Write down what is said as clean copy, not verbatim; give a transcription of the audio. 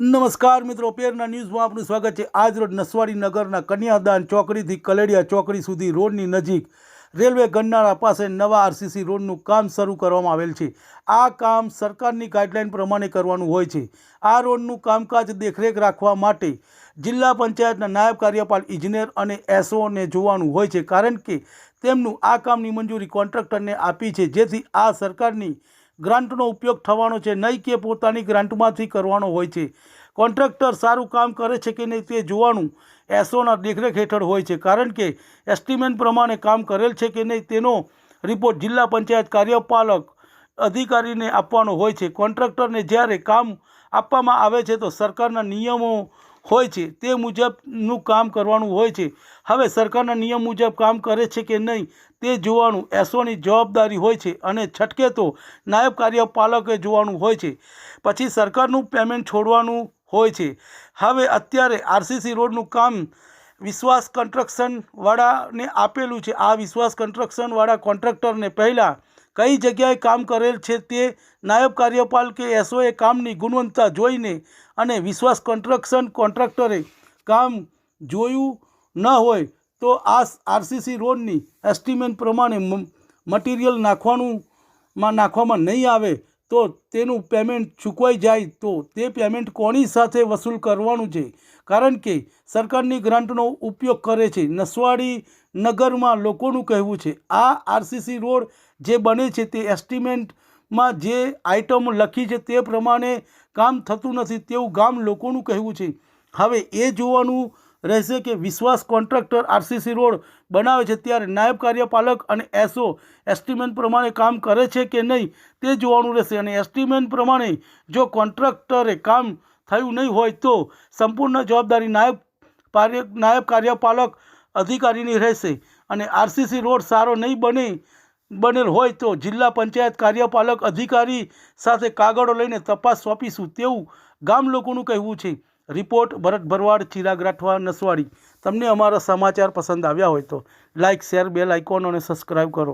નમસ્કાર મિત્રો, પેરના ન્યૂઝમાં આપનું સ્વાગત છે। આજ રોજ નસવાડી નગરના કન્યાદાન ચોકડીથી કલેડિયા ચોકડી સુધી રોડની નજીક રેલવે ગરનાળા પાસે નવા આરસીસી રોડનું કામ શરૂ કરવામાં આવેલ છે। આ કામ સરકારની ગાઈડલાઈન પ્રમાણે કરવાનું હોય છે। આ રોડનું કામકાજ દેખરેખ રાખવા માટે જિલ્લા પંચાયતના નાયબ કાર્યપાલ ઇજનેર અને એસઓને જોવાનું હોય છે, કારણ કે તેમનું આ કામની મંજૂરી કોન્ટ્રાક્ટરને આપી છે, જેથી આ સરકારની ગ્રાન્ટનો ઉપયોગ થવાનો છે, નહીં કે પોતાની ગ્રાન્ટમાંથી કરવાનો હોય છે। કોન્ટ્રાક્ટર સારું કામ કરે છે કે નહીં તે જોવાનું એસઓના દેખરેખ હેઠળ હોય છે, કારણ કે એસ્ટિમેટ પ્રમાણે કામ કરેલ છે કે નહીં તેનો રિપોર્ટ જિલ્લા પંચાયત કાર્યપાલક અધિકારીને આપવાનો હોય છે। કોન્ટ્રાક્ટરને જ્યારે કામ આપવામાં આવે છે તો સરકારના નિયમો હોય છે તે મુજબનું કામ કરવાનું હોય છે। હવે સરકારના નિયમ મુજબ કામ કરે છે કે નહીં તે જોવાનું એસઓની જવાબદારી હોય છે, અને છટકે તો નાયબ કાર્યપાલકે જોવાનું હોય છે। પછી સરકારનું પેમેન્ટ છોડવાનું હોય છે। હવે અત્યારે આરસીસી રોડનું કામ વિશ્વાસ કન્સ્ટ્રક્શનવાળાને આપેલું છે। આ વિશ્વાસ કન્સ્ટ્રક્શનવાળા કોન્ટ્રાક્ટરને પહેલાં કઈ જગ્યાએ કામ કરેલ છે તે નાયબ કાર્યપાલ કે એસઓએ કામની ગુણવત્તા જોઈને અને વિશ્વાસ કન્સ્ટ્રક્શન કોન્ટ્રાક્ટરે કામ જોયું ન હોય તો આ આરસીસી રોડની એસ્ટિમેટ પ્રમાણે મટીરિયલ નાખવામાં નહીં આવે તો તેનું પેમેન્ટ ચૂકવાઈ જાય તો તે પેમેન્ટ કોની સાથે વસૂલ કરવાનું છે, કારણ કે સરકારની ગ્રાન્ટનો ઉપયોગ કરે છે। નસવાડી નગરમાં લોકોનું કહેવું છે આ આરસીસી રોડ જે બને છે તે એસ્ટિમેટમાં જે આઇટમ લખી છે તે પ્રમાણે કામ થતું નથી તેવું ગામ લોકોનું કહેવું છે। હવે એ જોવાનું રહેશે કે વિશ્વાસ કોન્ટ્રાક્ટર આરસીસી રોડ બનાવે છે ત્યારે નાયબ કાર્યપાલક અને એસઓ એસ્ટિમેટ પ્રમાણે કામ કરે છે કે નહીં તે જોવાનું રહેશે, અને એસ્ટિમેટ પ્રમાણે જો કોન્ટ્રાક્ટરે કામ થયું નહીં હોય તો સંપૂર્ણ જવાબદારી નાયબ કાર્યપાલક અધિકારીની રહેશે, અને આરસીસી રોડ સારો નહીં બનેલ હોય તો જિલ્લા પંચાયત કાર્યપાલક અધિકારી સાથે કાગળો લઈને તપાસ સોંપીશું તેવું ગામ લોકોનું કહેવું છે। રિપોર્ટ ભરત ભરવાડ, ચિરાગ રાઠવા, નસવાડી। તમને અમારા સમાચાર પસંદ આવ્યા હોય તો લાઇક, શેર, બેલ આઇકોન અને સબસ્ક્રાઈબ કરો।